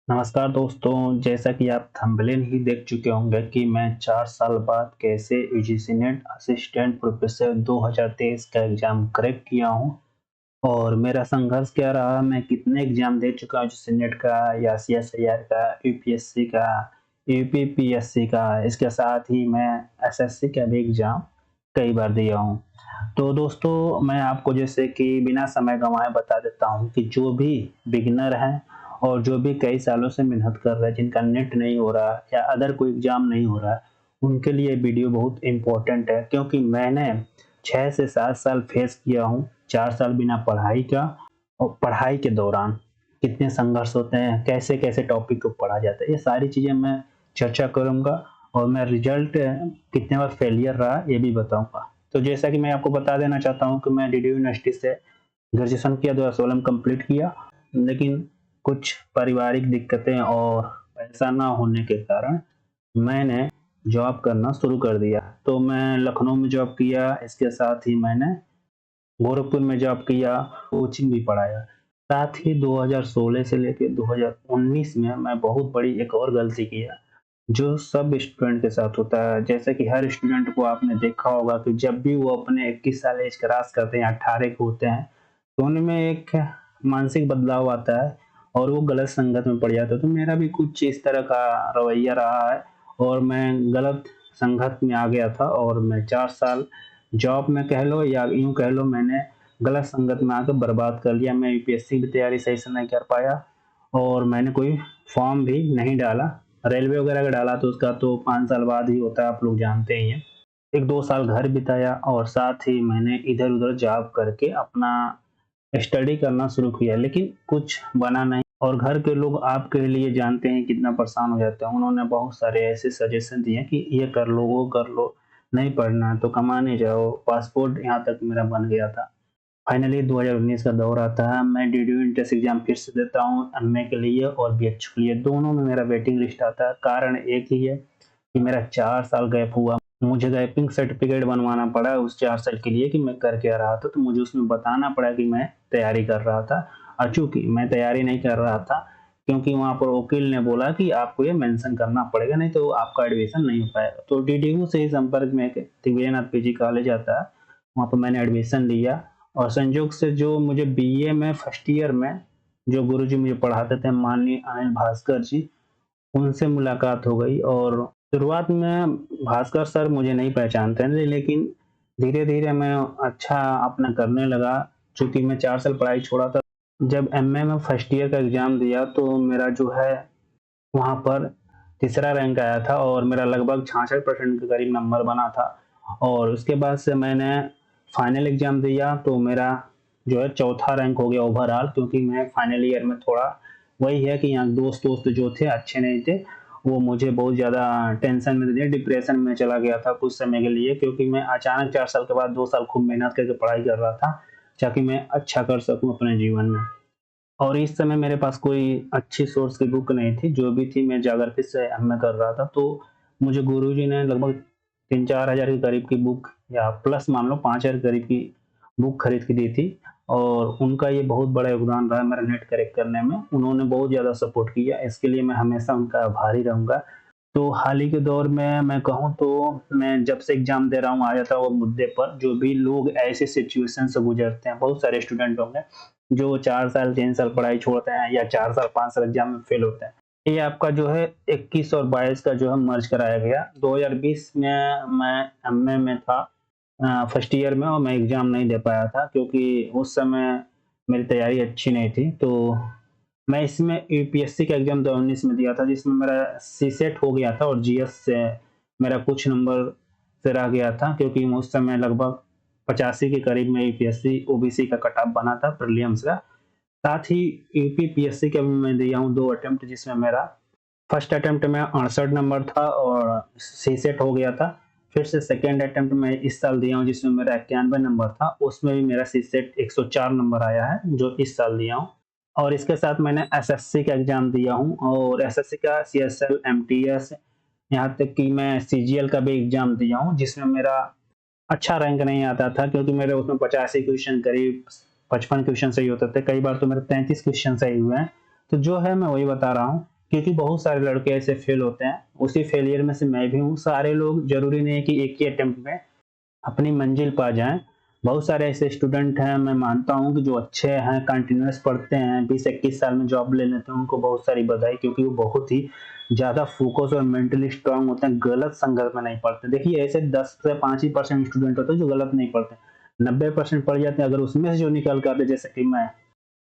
नमस्कार दोस्तों, जैसा कि आप थंबनेल ही देख चुके होंगे कि मैं 4 साल बाद कैसे यूजीसी नेट असिस्टेंट प्रोफेसर 2023 का एग्ज़ाम क्रैक किया हूँ और मेरा संघर्ष क्या रहा, मैं कितने एग्ज़ाम दे चुका हूँ यूजीसी नेट का या सीएसआईआर का, यूपीएससी का, यूपीपीएससी का, इसके साथ ही मैं एसएससी का भी एग्ज़ाम कई बार दिया हूँ। तो दोस्तों, मैं आपको जैसे कि बिना समय गँवाए बता देता हूँ कि जो भी बिगिनर हैं और जो भी कई सालों से मेहनत कर रहे हैं, जिनका नेट नहीं हो रहा या अदर कोई एग्ज़ाम नहीं हो रहा है, उनके लिए वीडियो बहुत इम्पोर्टेंट है क्योंकि मैंने 6 से 7 साल फेस किया हूँ, 4 साल बिना पढ़ाई का और पढ़ाई के दौरान कितने संघर्ष होते हैं, कैसे-कैसे टॉपिक को पढ़ा जाता है, ये सारी चीज़ें मैं चर्चा करूँगा और मैं रिज़ल्ट कितने बार फेलियर रहा, ये भी बताऊँगा। तो जैसा कि मैं आपको बता देना चाहता हूँ कि मैं डीडू यूनिवर्सिटी से ग्रेजुएशन किया 2016 में कंप्लीट किया, लेकिन कुछ पारिवारिक दिक्कतें और पैसा ना होने के कारण मैंने जॉब करना शुरू कर दिया। तो मैं लखनऊ में जॉब किया, इसके साथ ही मैंने गोरखपुर में जॉब किया, कोचिंग भी पढ़ाया। साथ ही 2016 से लेके 2019 में मैं बहुत बड़ी एक और गलती किया, जो सब स्टूडेंट के साथ होता है। जैसे कि हर स्टूडेंट को आपने देखा होगा कि जब भी वो अपने 21 साल एज क्रॉस करते हैं, 18 के होते हैं, तो उनमें एक मानसिक बदलाव आता है और वो गलत संगत में पड़ जाते हैं। तो मेरा भी कुछ इस तरह का रवैया रहा है और मैं गलत संगत में आ गया था और मैं 4 साल जॉब में कह लो या यूँ कह लो, मैंने गलत संगत में आकर बर्बाद कर लिया। मैं यूपीएससी की तैयारी सही से नहीं कर पाया और मैंने कोई फॉर्म भी नहीं डाला। रेलवे वगैरह का डाला तो उसका तो 5 साल बाद ही होता है, आप लोग जानते ही हैं। 1-2 साल घर बिताया और साथ ही मैंने इधर-उधर जॉब करके अपना स्टडी करना शुरू किया, लेकिन कुछ बना नहीं और घर के लोग आपके लिए जानते हैं कितना परेशान हो जाते हैं। उन्होंने बहुत सारे ऐसे सजेशन दिए कि ये कर लो, वो कर लो, नहीं पढ़ना है तो कमाने जाओ। पासपोर्ट यहाँ तक मेरा बन गया था। फाइनली 2019 का दौर आता है, मैं डीडीयू एंट्रेंस एग्ज़ाम फिर से देता हूँ एमए के लिए और बीएचयू के लिए, दोनों में मेरा वेटिंग लिस्ट आता है। कारण एक ही है कि मेरा 4 साल गैप हुआ। मुझे गैपिंग सर्टिफ़िकेट बनवाना पड़ा उस 4 साल के लिए कि मैं कर क्या रहा था, तो मुझे उसमें बताना पड़ा कि मैं तैयारी कर रहा था। और चूँकि मैं तैयारी नहीं कर रहा था, क्योंकि वहाँ पर वकील ने बोला कि आपको ये मेंशन करना पड़ेगा, नहीं तो आपका एडमिशन नहीं हो पाएगा। तो डीडीयू से ही संपर्क में एक दिव्यनाथ पीजी कॉलेज आता है, वहाँ पर मैंने एडमिशन लिया और संयोग से जो मुझे बीए में फर्स्ट ईयर में जो गुरुजी मुझे पढ़ाते थे, माननीय अनिल भास्कर जी, उनसे मुलाकात हो गई और शुरुआत में भास्कर सर मुझे नहीं पहचानते थे, लेकिन धीरे-धीरे मैं अच्छा अपना करने लगा। चूँकि मैं 4 साल पढ़ाई छोड़ा था, जब एमए में फर्स्ट ईयर का एग्ज़ाम दिया तो मेरा जो है वहाँ पर तीसरा रैंक आया था और मेरा लगभग 66% के करीब नंबर बना था और उसके बाद से मैंने फाइनल एग्ज़ाम दिया तो मेरा जो है चौथा रैंक हो गया ओवरऑल, क्योंकि मैं फाइनल ईयर में थोड़ा वही है कि यहाँ दोस्त-वोस्त जो थे अच्छे नहीं थे, वो मुझे बहुत ज़्यादा टेंशन में दे दिए, डिप्रेशन में चला गया था कुछ समय के लिए, क्योंकि मैं अचानक 4 साल के बाद 2 साल खूब मेहनत करके पढ़ाई कर रहा था, ताकि मैं अच्छा कर सकूँ अपने जीवन में। और इस समय मेरे पास कोई अच्छी सोर्स की बुक नहीं थी, जो भी थी मैं ज्योग्राफी से एमए कर रहा था, तो मुझे गुरुजी ने लगभग 3-4 हज़ार के करीब की बुक या प्लस मान लो 5,000 के करीब की बुक खरीद के दी थी और उनका ये बहुत बड़ा योगदान रहा मेरा नेट क्रैक करने में। उन्होंने बहुत ज़्यादा सपोर्ट किया, इसके लिए मैं हमेशा उनका आभारी रहूँगा। तो हाल ही के दौर में मैं कहूँ तो मैं जब से एग्ज़ाम दे रहा हूँ, आ जाता हूँ मुद्दे पर, जो भी लोग ऐसे सिचुएशन से गुज़रते हैं, बहुत सारे स्टूडेंट होंगे जो 4 साल 3 साल पढ़ाई छोड़ते हैं या 4 साल 5 साल एग्ज़ाम में फेल होते हैं। ये आपका जो है 21 और 22 का जो है मर्ज कराया गया। 2020 में मैं एमए में था, फर्स्ट ईयर में, और मैं एग्ज़ाम नहीं दे पाया था क्योंकि उस समय मेरी तैयारी अच्छी नहीं थी। तो मैं इसमें यूपीएससी का एग्ज़ाम 2019 में दिया था, जिसमें मेरा सीसेट हो गया था और जीएस से मेरा कुछ नंबर से रह गया था, क्योंकि उस समय लगभग 85 के करीब में यूपीएससी ओबीसी का कट ऑफ बना था प्रीलिम्स का। साथ ही यूपीपीएससी का भी मैं दिया हूँ 2 अटेम्प्ट, जिसमें मेरा फर्स्ट अटेम्प्ट में 68 नंबर था और सीसेट हो गया था। फिर से सेकंड अटेम्प्ट में इस साल दिया हूँ, जिसमें मेरा 91 नंबर था, उसमें भी मेरा सीसेट 104 नंबर आया है, जो इस साल दिया हूँ। और इसके साथ मैंने एसएससी का एग्ज़ाम दिया हूँ और एसएससी का सीएसएल, एमटीएस, यहाँ तक कि मैं सीजीएल का भी एग्ज़ाम दिया हूँ, जिसमें मेरा अच्छा रैंक नहीं आता था, क्योंकि मेरे उसमें 85 क्वेश्चन करीब 55 क्वेश्चन सही होते थे। कई बार तो मेरे 33 क्वेश्चन सही हुए हैं। तो जो है मैं वही बता रहा हूँ क्योंकि बहुत सारे लड़के ऐसे फेल होते हैं, उसी फेलियर में से मैं भी हूँ। सारे लोग जरूरी नहीं है कि एक ही अटेम्प्ट में अपनी मंजिल पा जाएं। बहुत सारे ऐसे स्टूडेंट हैं, मैं मानता हूँ कि जो अच्छे हैं, कंटिन्यूस पढ़ते हैं, 20-21 साल में जॉब ले लेते हैं, उनको बहुत सारी बधाई, क्योंकि वो बहुत ही ज़्यादा फोकस और मेंटली स्ट्रांग होते हैं, गलत संगत में नहीं पढ़ते। देखिए ऐसे 10 से 5 ही परसेंट स्टूडेंट होते हैं जो गलत नहीं पढ़ते, 90% पढ़ जाते हैं। अगर उसमें से जो निकल कर आते जैसे कि मैं,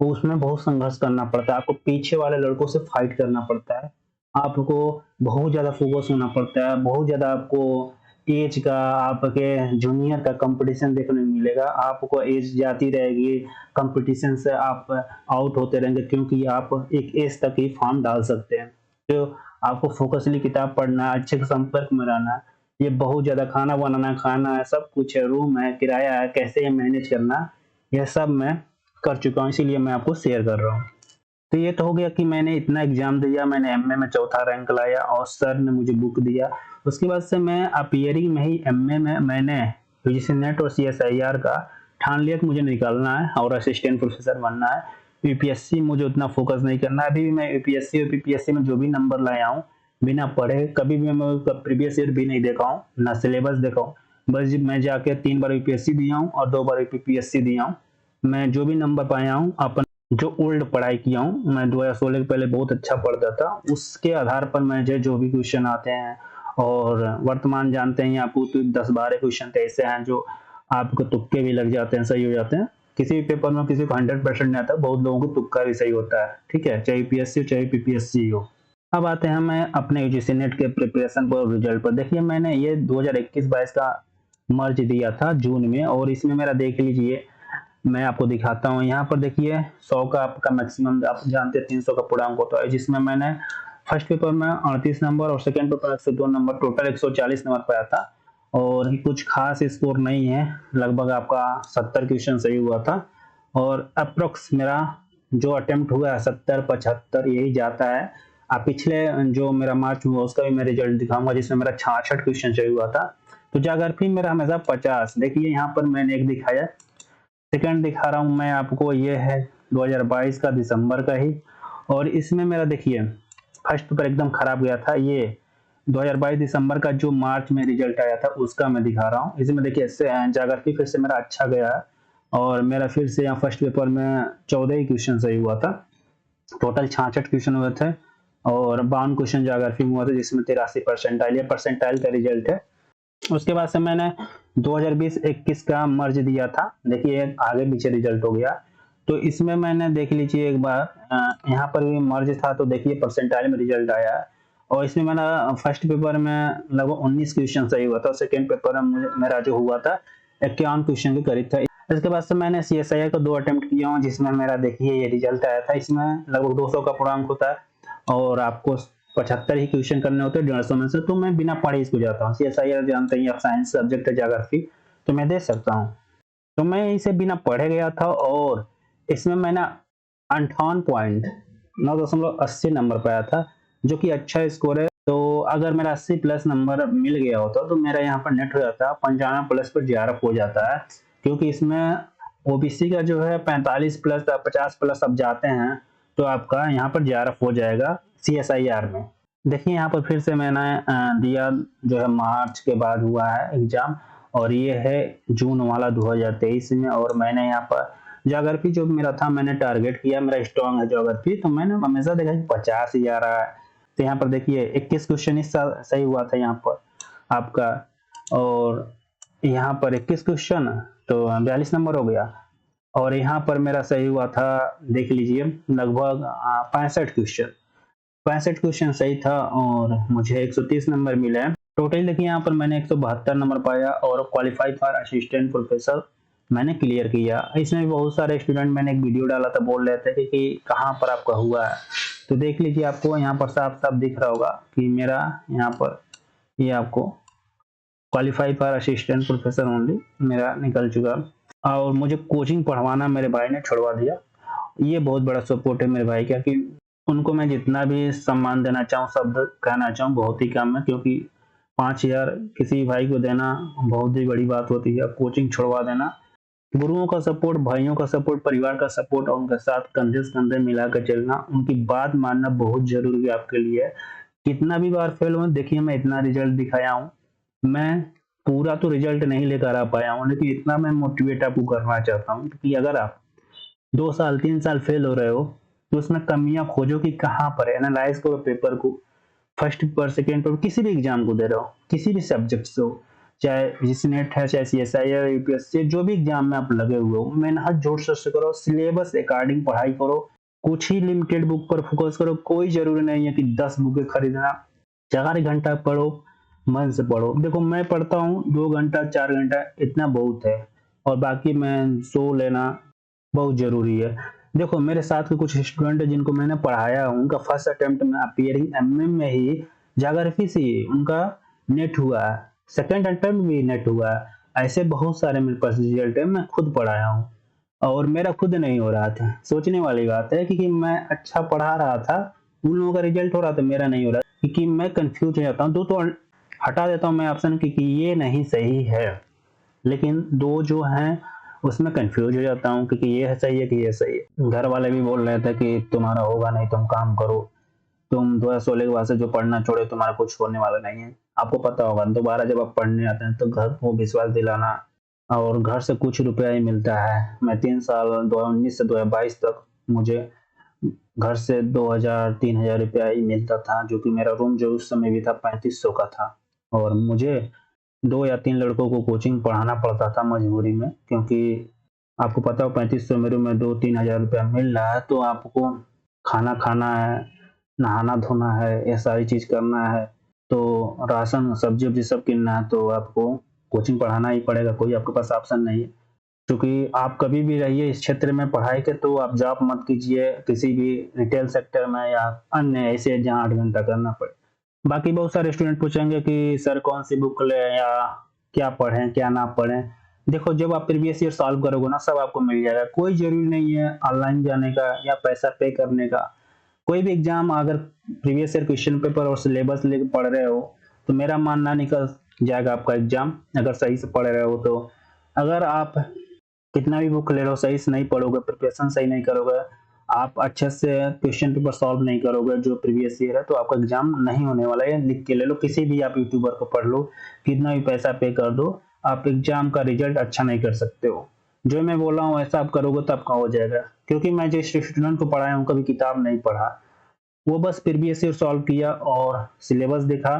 तो उसमें बहुत संघर्ष करना पड़ता है, आपको पीछे वाले लड़कों से फाइट करना पड़ता है, आपको बहुत ज़्यादा फोकस होना पड़ता है, बहुत ज़्यादा आपको एज का, आपके जूनियर का कंपटीशन देखने को मिलेगा। आपको एज जाती रहेगी, कंपटीशन से आप आउट होते रहेंगे, क्योंकि आप एक एज तक ही फॉर्म डाल सकते हैं। तो आपको फोकसली किताब पढ़ना है, अच्छे से संपर्क में रहना है, ये बहुत ज़्यादा खाना बनाना, खाना है, सब कुछ है, रूम है, किराया है, कैसे ये मैनेज करना, यह सब मैं कर चुका हूँ, इसीलिए मैं आपको शेयर कर रहा हूँ। तो ये तो हो गया कि मैंने इतना एग्जाम दिया, मैंने एमए में चौथा रैंक लाया और सर ने मुझे बुक दिया। उसके बाद से मैं अपीयरिंग में ही एमए में मैंने यूजीसी नेट और सीएसआईआर का ठान लिया कि मुझे निकालना है और असिस्टेंट प्रोफेसर बनना है। यूपीएससी मुझे उतना फोकस नहीं करना है। अभी भी मैं यूपीएससी और पीपीएससी में जो भी नंबर लाया हूँ, बिना पढ़े कभी भी मैं प्रीवियस ईयर भी नहीं देखा हूँ, ना सिलेबस देखा हूँ। बस मैं जाके 3 बार यूपीएससी दिया हूँ और 2 बार यूपीएससी दिया हूँ। मैं जो भी नंबर पाया हूँ, अपन जो ओल्ड पढ़ाई किया हूँ, मैं 2016 के पहले बहुत अच्छा पढ़ता था, उसके आधार पर मुझे जो भी क्वेश्चन आते हैं, और वर्तमान जानते हैं आपको तो 10-12 क्वेश्चन तो ऐसे हैं जो आपको तुक्के भी लग जाते हैं, सही हो जाते हैं। किसी भी पेपर में किसी को 100% नहीं आता, बहुत लोगों को तुक्का भी सही होता है, ठीक है, चाहे यूपीएससी हो चाहे पीपीएससी हो। अब आते हैं मैं अपने यूजीसी नेट के प्रिपरेशन पर, रिजल्ट पर। देखिए मैंने ये 2021-22 का मर्ज दिया था जून में, और इसमें मेरा देख लीजिए, मैं आपको दिखाता हूँ। यहाँ पर देखिए 100 का आपका मैक्सिमम, आप जानते हैं 300 का पूर्णांक होता है, जिसमें मैंने फर्स्ट पेपर में 38 नंबर और सेकंड पेपर में 102 नंबर, टोटल 140 नंबर पाया था। और कुछ खास स्कोर नहीं है, लगभग आपका 70 क्वेश्चन सही हुआ था, और अप्रोक्स मेरा जो अटेम्प्ट हुआ है 70-75 यही जाता है। आप पिछले जो मेरा मार्च हुआ उसका भी मैं रिजल्ट दिखाऊंगा, जिसमें मेरा 66 क्वेश्चन सही हुआ था। तो ज्योग्राफी मेरा हमेशा 50। देखिए यहाँ पर मैंने एक दिखाया, सेकंड दिखा रहा हूं मैं आपको, ये है 2022 का दिसंबर का ही, और इसमें मेरा देखिए फर्स्ट पेपर एकदम खराब गया था। ये 2022 दिसंबर का जो मार्च में रिजल्ट आया था उसका मैं दिखा रहा हूँ। इसमें देखिए ज्योग्राफी फिर से मेरा अच्छा गया है, और मेरा फिर से यहाँ फर्स्ट पेपर में 14 ही क्वेश्चन सही हुआ था, टोटल 66 क्वेश्चन हुए थे, और 52 क्वेश्चन ज्योग्राफी में हुआ था, जिसमें 83 परसेंटाइल, या परसेंटाइल का रिजल्ट है। उसके बाद से मैंने 2020-21 का मर्ज दिया था। देखिए आगे पीछे रिजल्ट हो गया, तो इसमें मैंने देख लीजिए एक बार, यहाँ पर भी मर्ज था, तो देखिए परसेंटाइल में रिजल्ट आया है। और इसमें मेरा फर्स्ट पेपर में लगभग 19 क्वेश्चन सही हुआ था, और सेकेंड पेपर में मेरा जो हुआ था 51 क्वेश्चन के करीब था। इसके बाद से मैंने सीएसआईआर का 2 अटेम्प्ट किया हूँ, जिसमें मेरा देखिए ये रिजल्ट आया था। इसमें लगभग 200 का पूर्णांक होता है, और आपको 75 ही क्वेश्चन करने होते हैं 150 में से। तो मैं बिना पढ़े इसको जाता हूँ, सीएसआईआर जानते हैं आप, साइंस सब्जेक्ट है ज्योग्राफी, तो मैं दे सकता हूँ। तो मैं इसे बिना पढ़े गया था, और इसमें मैंने 58.9.80 नंबर पाया था, जो कि अच्छा स्कोर है। तो अगर मेरा 80 प्लस नंबर मिल गया होता तो मेरा यहाँ पर नेट हो जाता 95 प्लस पर जेआरएफ हो जाता है, क्योंकि इसमें ओबीसी का जो है 45 प्लस 50 प्लस अब जाते हैं, तो आपका यहाँ पर जेआरएफ हो जाएगा सीएसआईआर में। देखिए यहाँ पर फिर से मैंने दिया, जो है मार्च के बाद हुआ है एग्जाम, और ये है जून वाला 2023 में। और मैंने यहाँ पर ज्योग्राफी जो मेरा था मैंने टारगेट किया, मेरा स्ट्रॉन्ग है ज्योग्राफी, तो मैंने हमेशा देखा कि 50 ही आ रहा है। तो यहाँ पर देखिए 21 क्वेश्चन इस साल सही हुआ था यहाँ पर आपका, और यहाँ पर 21 क्वेश्चन, तो 42 नंबर हो गया। और यहाँ पर मेरा सही हुआ था, देख लीजिए लगभग 65 क्वेश्चन सही था, और मुझे 130 नंबर मिले हैं। टोटल देखिए यहाँ पर मैंने 172 नंबर पाया, और क्वालिफाई फॉर असिस्टेंट प्रोफेसर मैंने क्लियर किया। इसमें भी बहुत सारे स्टूडेंट, मैंने एक वीडियो डाला था, बोल रहे थे कि कहाँ पर आपका हुआ है। तो देख लीजिए, आपको यहाँ पर साफ साफ दिख रहा होगा कि मेरा यहाँ पर ये आपको qualify for assistant professor only मेरा निकल चुका। और मुझे कोचिंग पढ़वाना मेरे भाई ने छुड़वा दिया। ये बहुत बड़ा सपोर्ट है मेरे भाई का, कि उनको मैं जितना भी सम्मान देना चाहूँ, शब्द कहना चाहूँ, बहुत ही कम है, क्योंकि 5,000 किसी भाई को देना बहुत ही बड़ी बात होती है, कोचिंग छुड़वा देना। गुरुओं का सपोर्ट, भाइयों का सपोर्ट, परिवार का सपोर्ट और उनके साथ कंधे से कंधे मिलाकर चलना, उनकी बात मानना बहुत ज़रूरी है आपके लिए। कितना भी बार फेल हुआ, देखिए मैं इतना रिजल्ट दिखाया हूँ। मैं पूरा तो रिजल्ट नहीं लेकर आ पाया हूँ, लेकिन इतना मैं मोटिवेट आपको करना चाहता हूँ कि अगर आप 2 साल, 3 साल फेल हो रहे हो, तो उसमें कमियाँ खोजो कि कहाँ पर है। एनालाइज़ करो पेपर को, फर्स्ट पेपर, सेकंड पेपर, किसी भी एग्जाम को दे रहे हो, किसी भी सब्जेक्ट से हो, चाहे जीसी नेट है, चाहे सीएसआई है, यूपीएससी, जो भी एग्जाम में आप लगे हुए हो, मेहनत जोर शोर से करो, सिलेबस अकॉर्डिंग पढ़ाई करो, कुछ ही लिमिटेड बुक पर फोकस करो। कोई जरूरी नहीं है कि 10 बुकें खरीदना। 4 घंटा पढ़ो, मन से पढ़ो। देखो मैं पढ़ता हूँ 2 घंटा, 4 घंटा, इतना बहुत है, और बाकी मैं सो लेना बहुत जरूरी है। देखो मेरे साथ के कुछ स्टूडेंट हैं जिनको मैंने पढ़ाया, उनका फर्स्ट अटेम्प्ट में अपीयरिंग एमए में ही ज्योग्राफी से ही उनका नेट हुआ है, सेकंड अटेम्प्ट भी नेट हुआ है। ऐसे बहुत सारे मेरे पास रिजल्ट है, मैं खुद पढ़ाया हूँ और मेरा खुद नहीं हो रहा था। सोचने वाली बात है कि मैं अच्छा पढ़ा रहा था, उन लोगों का रिजल्ट हो रहा था, मेरा नहीं हो रहा, क्योंकि मैं कंफ्यूज हो जाता हूँ। दो तो हटा देता हूँ मैं ऑप्शन, क्योंकि ये नहीं सही है, लेकिन दो जो हैं उसमें कंफ्यूज हो जाता हूँ, क्योंकि ये है सही है कि ये सही है। घर वाले भी बोल रहे थे कि तुम्हारा होगा नहीं, तुम काम करो, तुम 2016 के बाद से जो पढ़ना छोड़े, तुम्हारा कुछ होने वाला नहीं है। आपको पता होगा दोबारा जब आप पढ़ने आते हैं तो घर को विश्वास दिलाना, और घर से कुछ रुपया ही मिलता है। मैं 3 साल 2019 से 2022 तक मुझे घर से 2000-3000 रुपया ही मिलता था, जो कि मेरा रूम जो उस समय भी था 3500 का था, और मुझे 2 या 3 लड़कों को कोचिंग पढ़ाना पड़ता था मजबूरी में, क्योंकि आपको पता हो 3500 में रूम में 2-3 हजार रुपया मिल रहा है, तो आपको खाना खाना है, नहाना धोना है, ये सारी चीज करना है, तो राशन सब्जी वब्जी सब किनना है, तो आपको कोचिंग पढ़ाना ही पड़ेगा, कोई आपके पास ऑप्शन नहीं है। क्योंकि आप कभी भी रहिए इस क्षेत्र में पढ़ाई के, तो आप जॉब मत कीजिए किसी भी रिटेल सेक्टर में या अन्य ऐसे जहाँ 8 घंटा करना पड़े। बाकी बहुत सारे स्टूडेंट पूछेंगे कि सर कौन सी बुक लें या क्या पढ़ें क्या ना पढ़ें। देखो जब आप प्रीवियस ईयर सॉल्व करोगे ना, सब आपको मिल जाएगा। कोई जरूरी नहीं है ऑनलाइन जाने का या पैसा पे करने का। कोई भी एग्जाम अगर प्रीवियस ईयर क्वेश्चन पेपर और सिलेबस लेके पढ़ रहे हो, तो मेरा मानना निकल जाएगा आपका एग्जाम, अगर सही से पढ़ रहे हो तो। अगर आप कितना भी बुक ले लो, सही से नहीं पढ़ोगे, प्रिपरेशन सही नहीं करोगे, आप अच्छे से क्वेश्चन पेपर सॉल्व नहीं करोगे जो प्रीवियस ईयर है, तो आपका एग्जाम नहीं होने वाला है। लिख के ले लो, किसी भी आप यूट्यूबर को पढ़ लो, कितना भी पैसा पे कर दो, आप एग्जाम का रिजल्ट अच्छा नहीं कर सकते हो। जो मैं बोल रहा हूँ ऐसा आप करोगे तो आपका हो जाएगा। क्योंकि मैं जिस स्टूडेंट को पढ़ाया हूँ कभी किताब नहीं पढ़ा, वो बस प्रीवियस ईयर सॉल्व किया और सिलेबस देखा।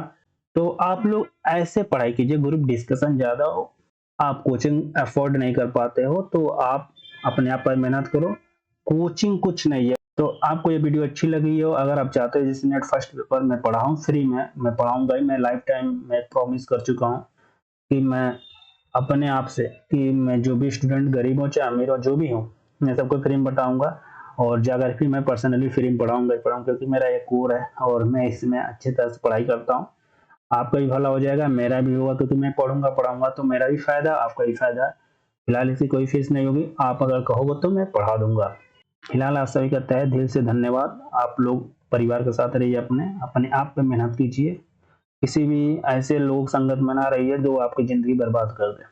तो आप लोग ऐसे पढ़ाई कीजिए, ग्रुप डिस्कशन ज्यादा हो, आप कोचिंग अफोर्ड नहीं कर पाते हो, तो आप अपने आप पर मेहनत करो, कोचिंग कुछ नहीं है। तो आपको ये वीडियो अच्छी लगी हो, अगर आप चाहते हो, जैसे नेट फर्स्ट पेपर मैं पढ़ाऊँ फ्री में, मैं पढ़ाऊंगा ही, मैं लाइफ टाइम मैं प्रॉमिस कर चुका हूँ कि मैं अपने आप से, कि मैं जो भी स्टूडेंट गरीब हो चाहे अमीर हो, जो भी हो, मैं सबको फ्री में बताऊंगा। और ज्योग्राफी मैं पर्सनली फ्री में पढ़ाऊंगा ही पढ़ाऊंगा, क्योंकि मेरा एक कोर है और मैं इसमें अच्छी तरह से पढ़ाई करता हूँ। आपका भी भला हो जाएगा, मेरा भी होगा, क्योंकि मैं पढ़ूंगा पढ़ाऊंगा तो मेरा भी फायदा, आपका भी फायदा। फिलहाल इसकी कोई फीस नहीं होगी, आप अगर कहोगे तो मैं पढ़ा दूंगा। फिलहाल आप सभी का तहे दिल से धन्यवाद। आप लोग परिवार के साथ रहिए, अपने अपने आप पे मेहनत कीजिए, किसी भी ऐसे लोग संगत में ना रहिए जो आपकी जिंदगी बर्बाद कर दे।